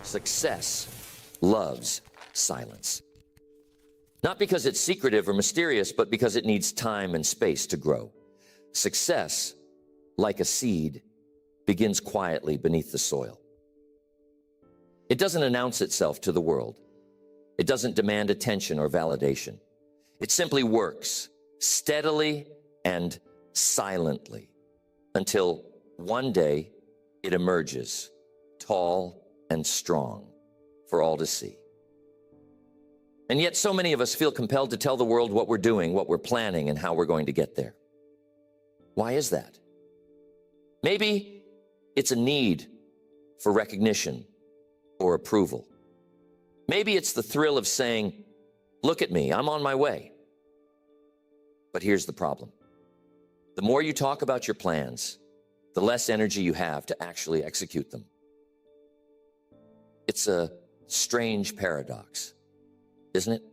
Success loves silence. Not because it's secretive or mysterious, but because it needs time and space to grow. Success, like a seed, begins quietly beneath the soil. It doesn't announce itself to the world. It doesn't demand attention or validation. It simply works steadily and silently until one day it emerges, tall and strong, for all to see. And yet so many of us feel compelled to tell the world what we're doing, what we're planning, and how we're going to get there. Why is that? Maybe it's a need for recognition or approval. Maybe it's the thrill of saying, look at me, I'm on my way. But here's the problem. The more you talk about your plans, the less energy you have to actually execute them. It's a strange paradox, isn't it?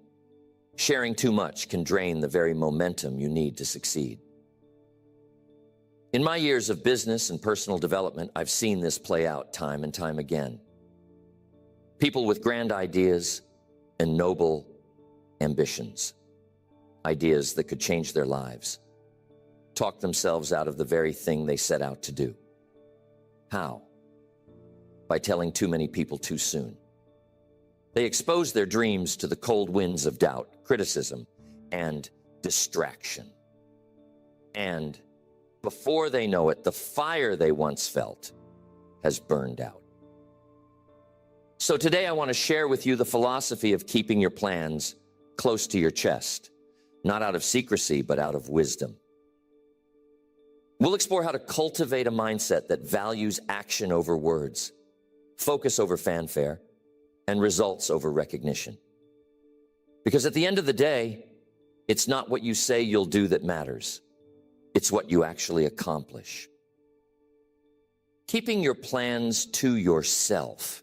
Sharing too much can drain the very momentum you need to succeed. In my years of business and personal development, I've seen this play out time and time again. People with grand ideas and noble ambitions, ideas that could change their lives, talk themselves out of the very thing they set out to do. How? By telling too many people too soon. They expose their dreams to the cold winds of doubt, criticism, and distraction. And before they know it, the fire they once felt has burned out. So today I want to share with you the philosophy of keeping your plans close to your chest, not out of secrecy, but out of wisdom. We'll explore how to cultivate a mindset that values action over words, focus over fanfare, and results over recognition. Because at the end of the day, it's not what you say you'll do that matters. It's what you actually accomplish. Keeping your plans to yourself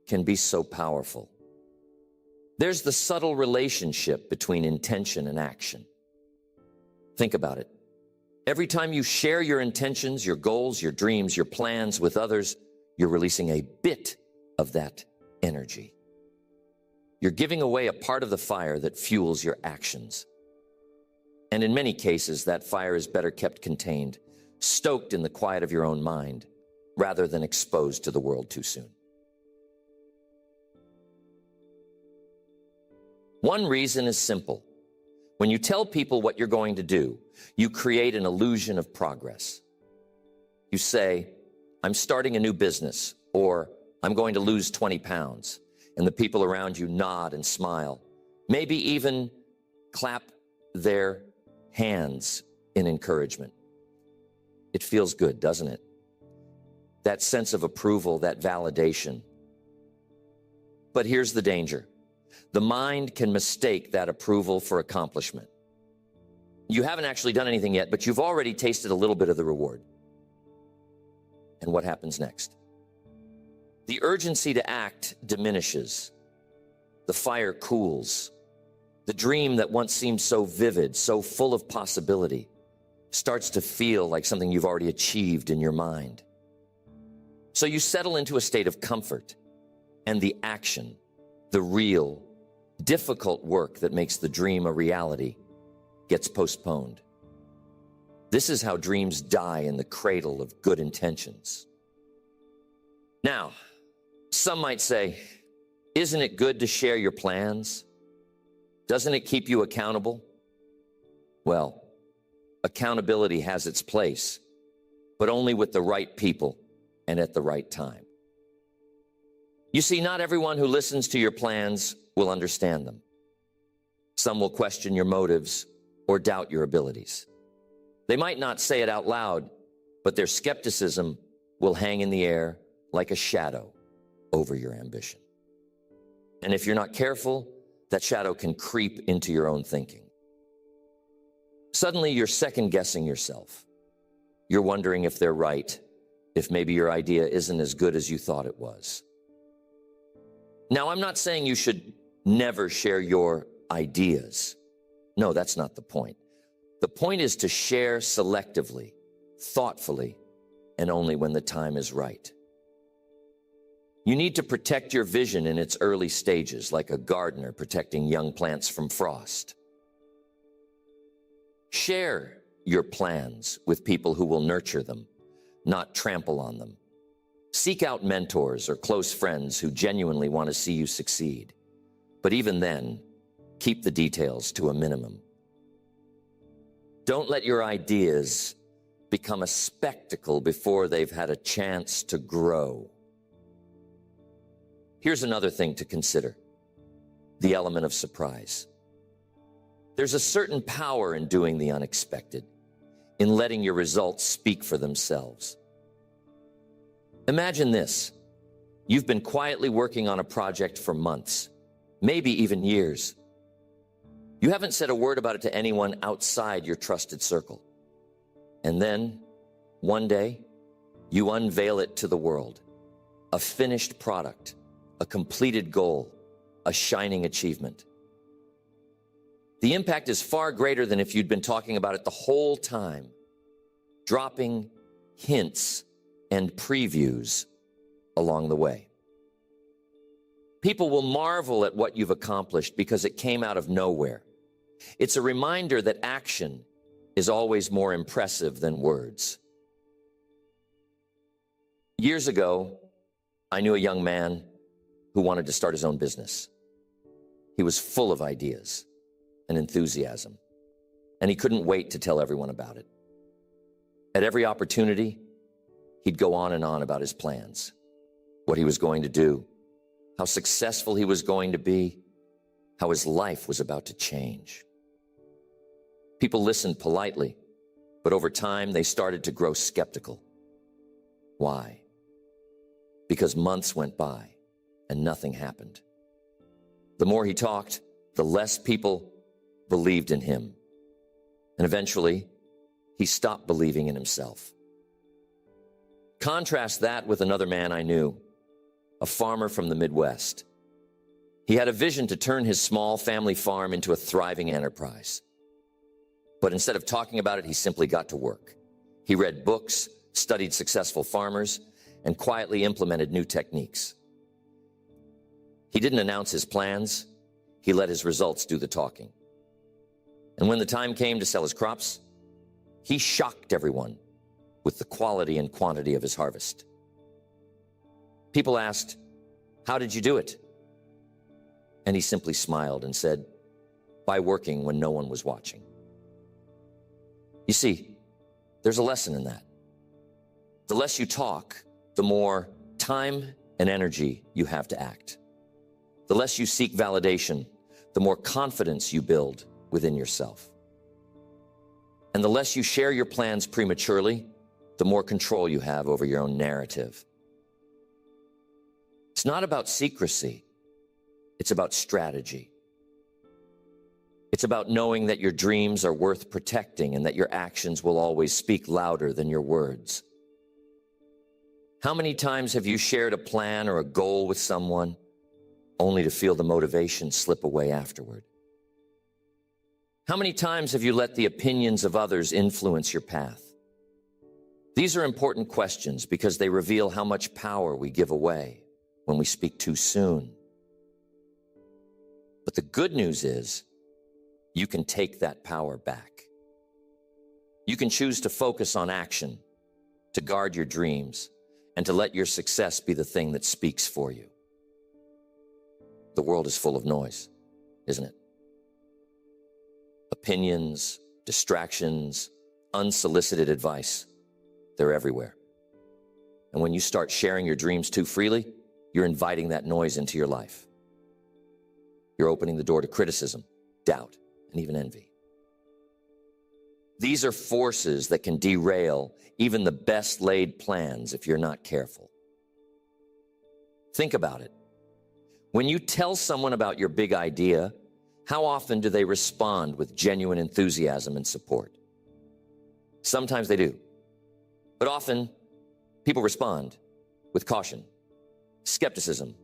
can be so powerful. There's the subtle relationship between intention and action. Think about it. Every time you share your intentions, your goals, your dreams, your plans with others, you're releasing a bit of that energy. You're giving away a part of the fire that fuels your actions. And in many cases, that fire is better kept contained, stoked in the quiet of your own mind, rather than exposed to the world too soon. One reason is simple. When you tell people what you're going to do, you create an illusion of progress. You say, I'm starting a new business, or I'm going to lose 20 pounds. And the people around you nod and smile, maybe even clap their hands in encouragement. It feels good, doesn't it? That sense of approval, that validation. But here's the danger. The mind can mistake that approval for accomplishment. You haven't actually done anything yet, but you've already tasted a little bit of the reward. And what happens next? The urgency to act diminishes. The fire cools. The dream that once seemed so vivid, so full of possibility, starts to feel like something you've already achieved in your mind. So you settle into a state of comfort, and the action, the real, difficult work that makes the dream a reality, gets postponed. This is how dreams die in the cradle of good intentions. Now, some might say, isn't it good to share your plans? Doesn't it keep you accountable? Well, accountability has its place, but only with the right people and at the right time. You see, not everyone who listens to your plans will understand them. Some will question your motives or doubt your abilities. They might not say it out loud, but their skepticism will hang in the air like a shadow over your ambition. And if you're not careful, that shadow can creep into your own thinking. Suddenly, you're second-guessing yourself. You're wondering if they're right, if maybe your idea isn't as good as you thought it was. Now, I'm not saying you should never share your ideas. No, that's not the point. The point is to share selectively, thoughtfully, and only when the time is right. You need to protect your vision in its early stages, like a gardener protecting young plants from frost. Share your plans with people who will nurture them, not trample on them. Seek out mentors or close friends who genuinely want to see you succeed. But even then, keep the details to a minimum. Don't let your ideas become a spectacle before they've had a chance to grow. Here's another thing to consider: the element of surprise. There's a certain power in doing the unexpected, in letting your results speak for themselves. Imagine this. You've been quietly working on a project for months, maybe even years. You haven't said a word about it to anyone outside your trusted circle. And then, one day, you unveil it to the world. A finished product, a completed goal, a shining achievement. The impact is far greater than if you'd been talking about it the whole time, dropping hints and previews along the way. People will marvel at what you've accomplished because it came out of nowhere. It's a reminder that action is always more impressive than words. Years ago, I knew a young man who wanted to start his own business. He was full of ideas and enthusiasm, and he couldn't wait to tell everyone about it. At every opportunity, he'd go on and on about his plans, what he was going to do, how successful he was going to be, how his life was about to change. People listened politely, but over time they started to grow skeptical. Why? Because months went by and nothing happened. The more he talked, the less people believed in him. And eventually, he stopped believing in himself. Contrast that with another man I knew, a farmer from the Midwest. He had a vision to turn his small family farm into a thriving enterprise. But instead of talking about it, he simply got to work. He read books, studied successful farmers, and quietly implemented new techniques. He didn't announce his plans. He let his results do the talking. And when the time came to sell his crops, he shocked everyone with the quality and quantity of his harvest. People asked, "How did you do it?" And he simply smiled and said, "By working when no one was watching." You see, there's a lesson in that. The less you talk, the more time and energy you have to act. The less you seek validation, the more confidence you build within yourself. And the less you share your plans prematurely, the more control you have over your own narrative. It's not about secrecy. It's about strategy. It's about knowing that your dreams are worth protecting and that your actions will always speak louder than your words. How many times have you shared a plan or a goal with someone only to feel the motivation slip away afterward? How many times have you let the opinions of others influence your path? These are important questions because they reveal how much power we give away when we speak too soon. But the good news is, you can take that power back. You can choose to focus on action, to guard your dreams, and to let your success be the thing that speaks for you. The world is full of noise, isn't it? Opinions, distractions, unsolicited advice, they're everywhere. And when you start sharing your dreams too freely, you're inviting that noise into your life. You're opening the door to criticism, doubt, and even envy. These are forces that can derail even the best laid plans if you're not careful. Think about it. When you tell someone about your big idea, how often do they respond with genuine enthusiasm and support? Sometimes they do. But often, people respond with caution, skepticism,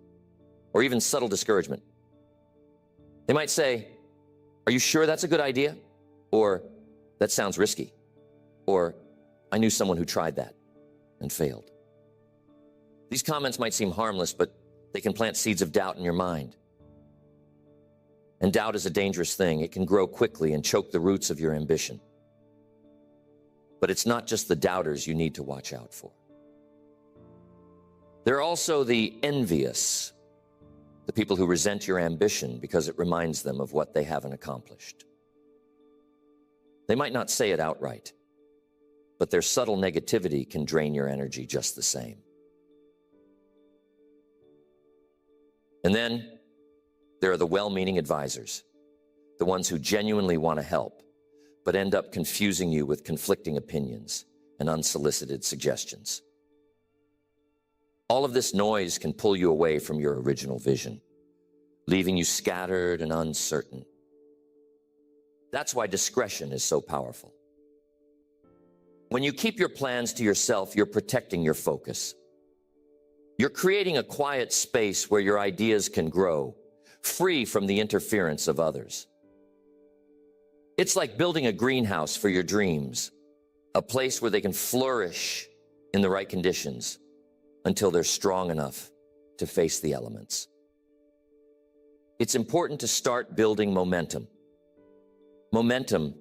or even subtle discouragement. They might say, "Are you sure that's a good idea?" Or, "That sounds risky." Or, "I knew someone who tried that and failed." These comments might seem harmless, but they can plant seeds of doubt in your mind. And doubt is a dangerous thing. It can grow quickly and choke the roots of your ambition. But it's not just the doubters you need to watch out for. There are also the envious, the people who resent your ambition because it reminds them of what they haven't accomplished. They might not say it outright, but their subtle negativity can drain your energy just the same. And then there are the well-meaning advisors, the ones who genuinely want to help, but end up confusing you with conflicting opinions and unsolicited suggestions. All of this noise can pull you away from your original vision, leaving you scattered and uncertain. That's why discretion is so powerful. When you keep your plans to yourself, you're protecting your focus. You're creating a quiet space where your ideas can grow, free from the interference of others. It's like building a greenhouse for your dreams, a place where they can flourish in the right conditions until they're strong enough to face the elements. It's important to start building momentum. Momentum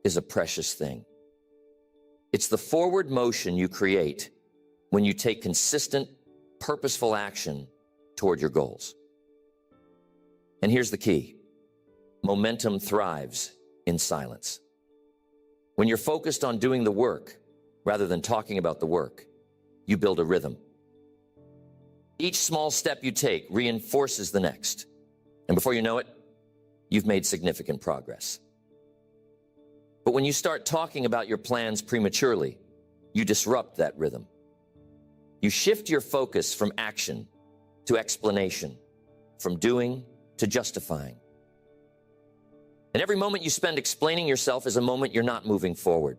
is a precious thing. It's the forward motion you create when you take consistent, purposeful action toward your goals. And here's the key. Momentum thrives in silence. When you're focused on doing the work rather than talking about the work, you build a rhythm. Each small step you take reinforces the next. And before you know it, you've made significant progress. But when you start talking about your plans prematurely, you disrupt that rhythm. You shift your focus from action to explanation, from doing to justifying. And every moment you spend explaining yourself is a moment you're not moving forward.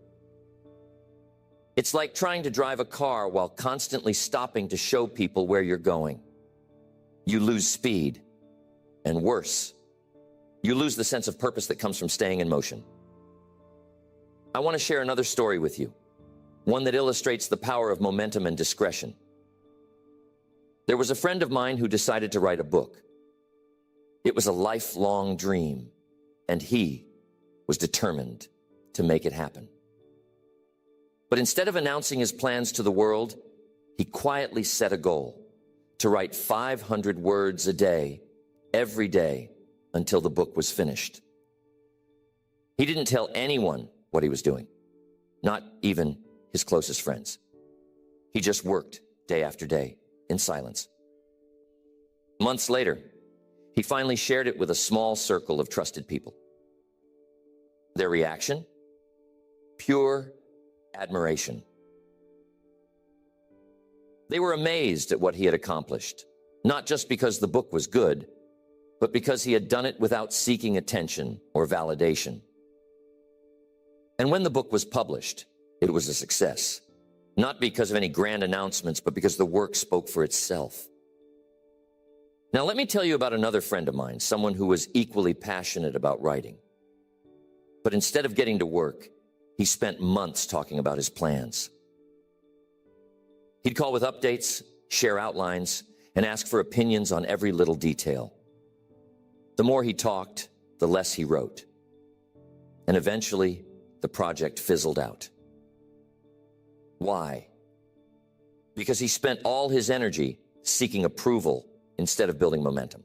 It's like trying to drive a car while constantly stopping to show people where you're going. You lose speed, and worse, you lose the sense of purpose that comes from staying in motion. I want to share another story with you, one that illustrates the power of momentum and discretion. There was a friend of mine who decided to write a book. It was a lifelong dream, and he was determined to make it happen. But instead of announcing his plans to the world, he quietly set a goal to write 500 words a day, every day, until the book was finished. He didn't tell anyone what he was doing, not even his closest friends. He just worked day after day in silence. Months later, he finally shared it with a small circle of trusted people. Their reaction? Pure admiration. They were amazed at what he had accomplished, not just because the book was good, but because he had done it without seeking attention or validation. And when the book was published, it was a success, not because of any grand announcements, but because the work spoke for itself. Now, let me tell you about another friend of mine, someone who was equally passionate about writing. But instead of getting to work, he spent months talking about his plans. He'd call with updates, share outlines, and ask for opinions on every little detail. The more he talked, the less he wrote. And eventually, the project fizzled out. Why? Because he spent all his energy seeking approval instead of building momentum.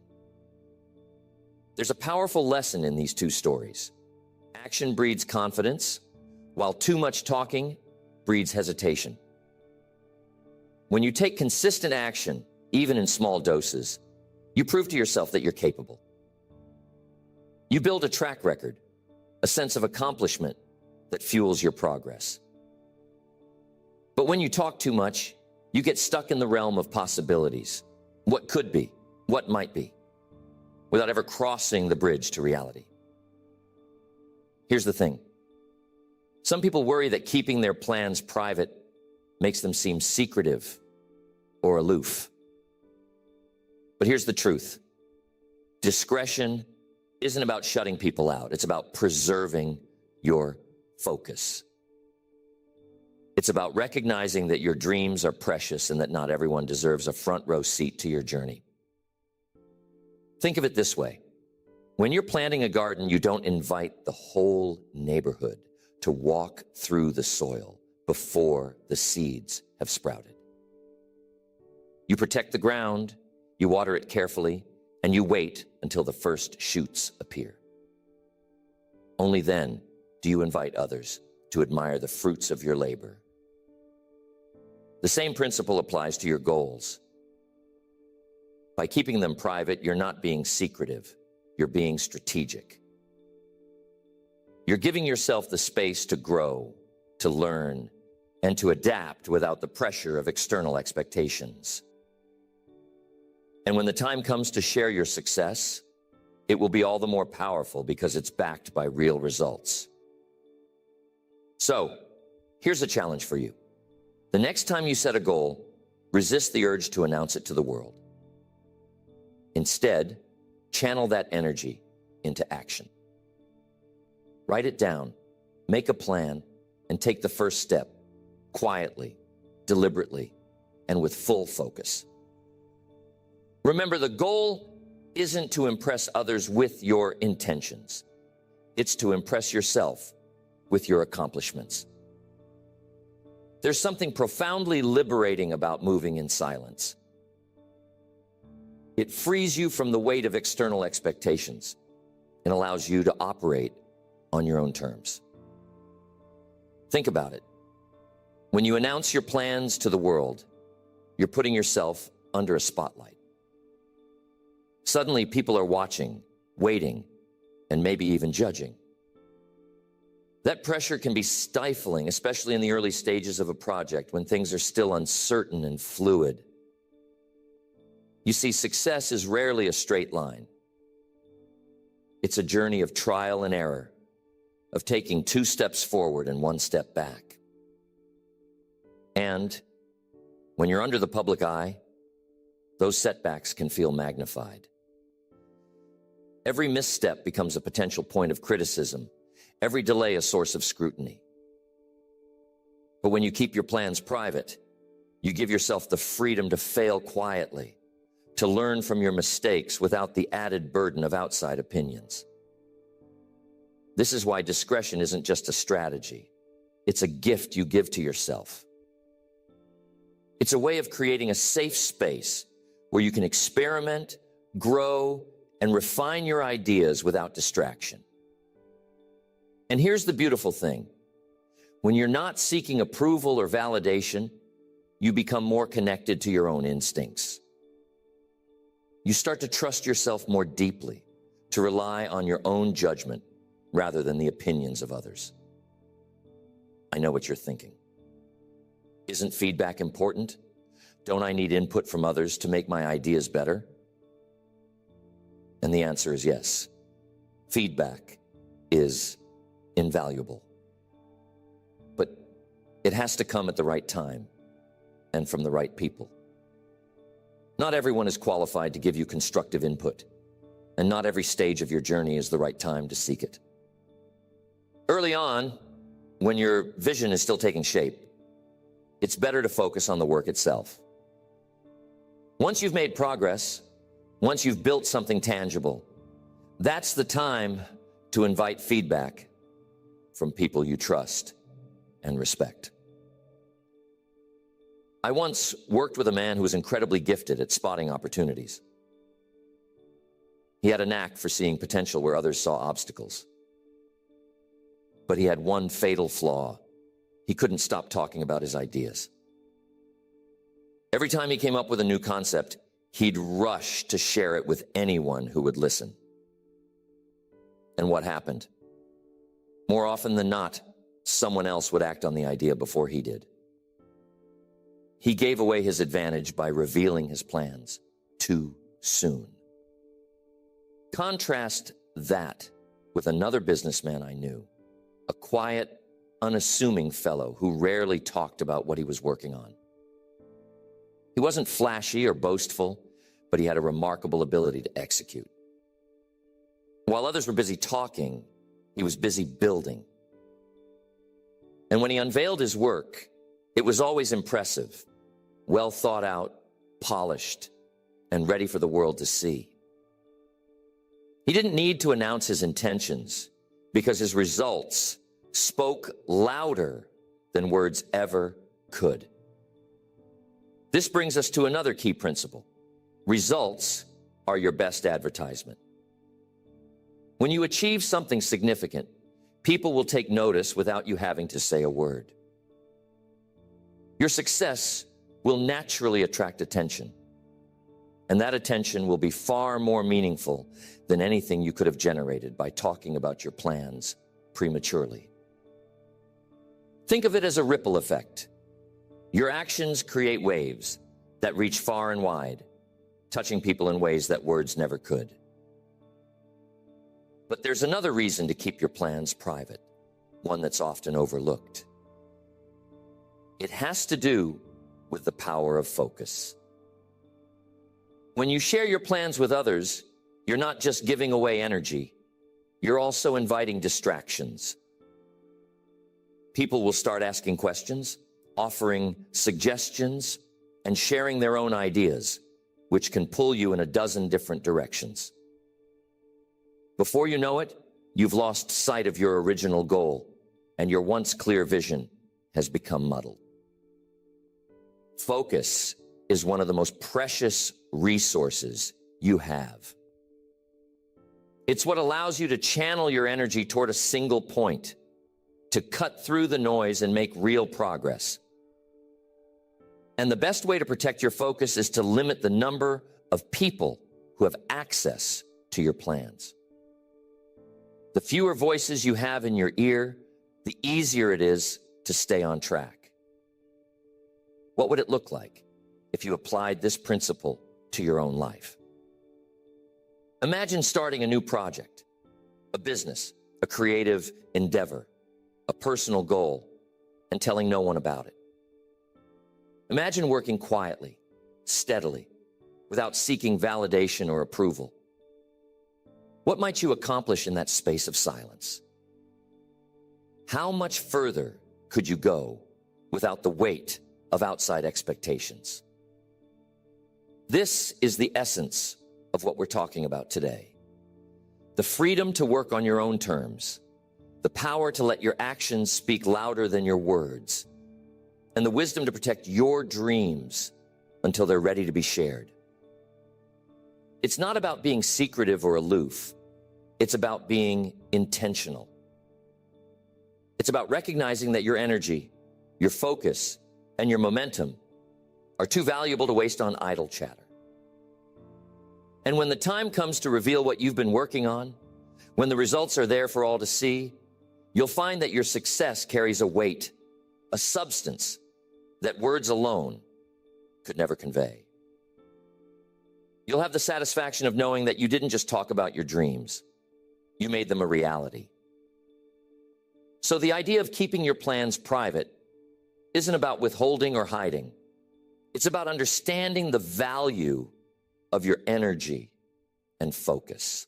There's a powerful lesson in these two stories. Action breeds confidence, while too much talking breeds hesitation. When you take consistent action, even in small doses, you prove to yourself that you're capable. You build a track record, a sense of accomplishment that fuels your progress. But when you talk too much, you get stuck in the realm of possibilities. What could be, what might be, without ever crossing the bridge to reality. Here's the thing. Some people worry that keeping their plans private makes them seem secretive or aloof. But here's the truth. Discretion isn't about shutting people out. It's about preserving your focus. It's about recognizing that your dreams are precious and that not everyone deserves a front row seat to your journey. Think of it this way. When you're planting a garden, you don't invite the whole neighborhood to walk through the soil before the seeds have sprouted. You protect the ground, you water it carefully, and you wait until the first shoots appear. Only then do you invite others to admire the fruits of your labor. The same principle applies to your goals. By keeping them private, you're not being secretive, you're being strategic. You're giving yourself the space to grow, to learn, and to adapt without the pressure of external expectations. And when the time comes to share your success, it will be all the more powerful because it's backed by real results. So, here's a challenge for you. The next time you set a goal, resist the urge to announce it to the world. Instead, channel that energy into action. Write it down, make a plan, and take the first step, quietly, deliberately, and with full focus. Remember, the goal isn't to impress others with your intentions. It's to impress yourself with your accomplishments. There's something profoundly liberating about moving in silence. It frees you from the weight of external expectations and allows you to operate on your own terms. Think about it. When you announce your plans to the world, you're putting yourself under a spotlight. Suddenly, people are watching, waiting, and maybe even judging. That pressure can be stifling, especially in the early stages of a project when things are still uncertain and fluid. You see, success is rarely a straight line. It's a journey of trial and error, of taking 2 steps forward and 1 step back. And when you're under the public eye, those setbacks can feel magnified. Every misstep becomes a potential point of criticism, every delay a source of scrutiny. But when you keep your plans private, you give yourself the freedom to fail quietly, to learn from your mistakes without the added burden of outside opinions. This is why discretion isn't just a strategy. It's a gift you give to yourself. It's a way of creating a safe space where you can experiment, grow, and refine your ideas without distraction. And here's the beautiful thing. When you're not seeking approval or validation, you become more connected to your own instincts. You start to trust yourself more deeply, to rely on your own judgment rather than the opinions of others. I know what you're thinking. Isn't feedback important? Don't I need input from others to make my ideas better? And the answer is yes. Feedback is invaluable. But it has to come at the right time and from the right people. Not everyone is qualified to give you constructive input, and not every stage of your journey is the right time to seek it. Early on, when your vision is still taking shape, it's better to focus on the work itself. Once you've made progress, once you've built something tangible, that's the time to invite feedback from people you trust and respect. I once worked with a man who was incredibly gifted at spotting opportunities. He had a knack for seeing potential where others saw obstacles. But he had one fatal flaw. He couldn't stop talking about his ideas. Every time he came up with a new concept, he'd rush to share it with anyone who would listen. And what happened? More often than not, someone else would act on the idea before he did. He gave away his advantage by revealing his plans too soon. Contrast that with another businessman I knew, a quiet, unassuming fellow who rarely talked about what he was working on. He wasn't flashy or boastful, but he had a remarkable ability to execute. While others were busy talking, he was busy building. And when he unveiled his work, It was always impressive, well thought out, polished, and ready for the world to see. He didn't need to announce his intentions because his results spoke louder than words ever could. This brings us to another key principle. Results are your best advertisement. When you achieve something significant, people will take notice without you having to say a word. Your success will naturally attract attention, and that attention will be far more meaningful than anything you could have generated by talking about your plans prematurely. Think of it as a ripple effect. Your actions create waves that reach far and wide, touching people in ways that words never could. But there's another reason to keep your plans private, one that's often overlooked. It has to do with the power of focus. When you share your plans with others, you're not just giving away energy, you're also inviting distractions. People will start asking questions, offering suggestions, and sharing their own ideas, which can pull you in a dozen different directions. Before you know it, you've lost sight of your original goal, and your once clear vision has become muddled. Focus is one of the most precious resources you have. It's what allows you to channel your energy toward a single point, to cut through the noise and make real progress. And the best way to protect your focus is to limit the number of people who have access to your plans. The fewer voices you have in your ear, the easier it is to stay on track. What would it look like if you applied this principle to your own life? Imagine starting a new project, a business, a creative endeavor, a personal goal, and telling no one about it. Imagine working quietly, steadily, without seeking validation or approval. What might you accomplish in that space of silence? How much further could you go without the weight of outside expectations? This is the essence of what we're talking about today. The freedom to work on your own terms, the power to let your actions speak louder than your words, and the wisdom to protect your dreams until they're ready to be shared. It's not about being secretive or aloof. It's about being intentional. It's about recognizing that your energy, your focus, and your momentum are too valuable to waste on idle chatter. And when the time comes to reveal what you've been working on, when the results are there for all to see, you'll find that your success carries a weight, a substance that words alone could never convey. You'll have the satisfaction of knowing that you didn't just talk about your dreams. You made them a reality. So the idea of keeping your plans private isn't about withholding or hiding. It's about understanding the value of your energy and focus.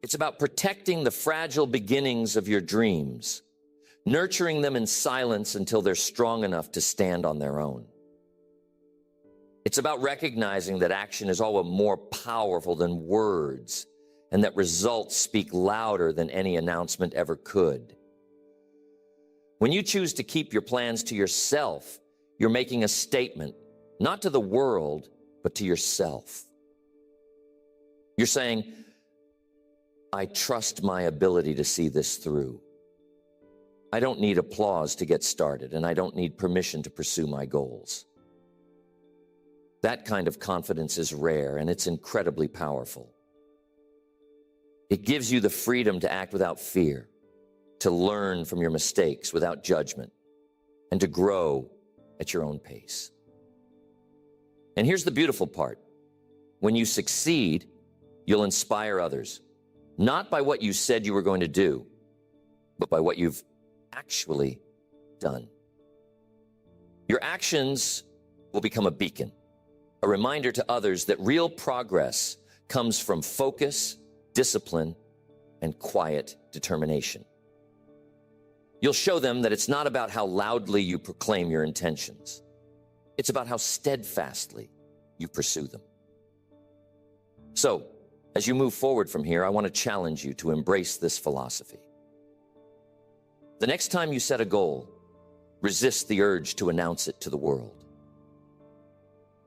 It's about protecting the fragile beginnings of your dreams, nurturing them in silence until they're strong enough to stand on their own. It's about recognizing that action is always more powerful than words, and that results speak louder than any announcement ever could. When you choose to keep your plans to yourself, you're making a statement, not to the world, but to yourself. You're saying, I trust my ability to see this through. I don't need applause to get started, and I don't need permission to pursue my goals. That kind of confidence is rare, and it's incredibly powerful. It gives you the freedom to act without fear, to learn from your mistakes without judgment, and to grow at your own pace. And here's the beautiful part. When you succeed, you'll inspire others, not by what you said you were going to do, but by what you've actually done. Your actions will become a beacon, a reminder to others that real progress comes from focus, discipline, and quiet determination. You'll show them that it's not about how loudly you proclaim your intentions. It's about how steadfastly you pursue them. So, as you move forward from here, I want to challenge you to embrace this philosophy. The next time you set a goal, resist the urge to announce it to the world.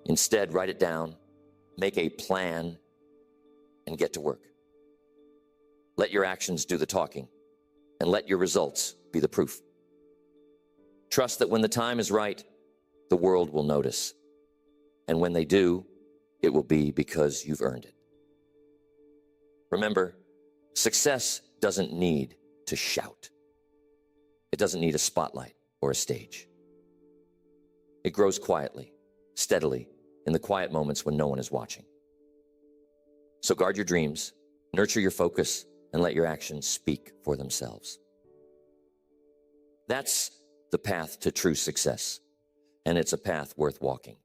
Instead, write it down, make a plan, and get to work. Let your actions do the talking, and let your results be the proof. Trust that when the time is right, the world will notice. And when they do, it will be because you've earned it. Remember, success doesn't need to shout. It doesn't need a spotlight or a stage. It grows quietly, steadily, in the quiet moments when no one is watching. So guard your dreams, nurture your focus, and let your actions speak for themselves. That's the path to true success, and it's a path worth walking.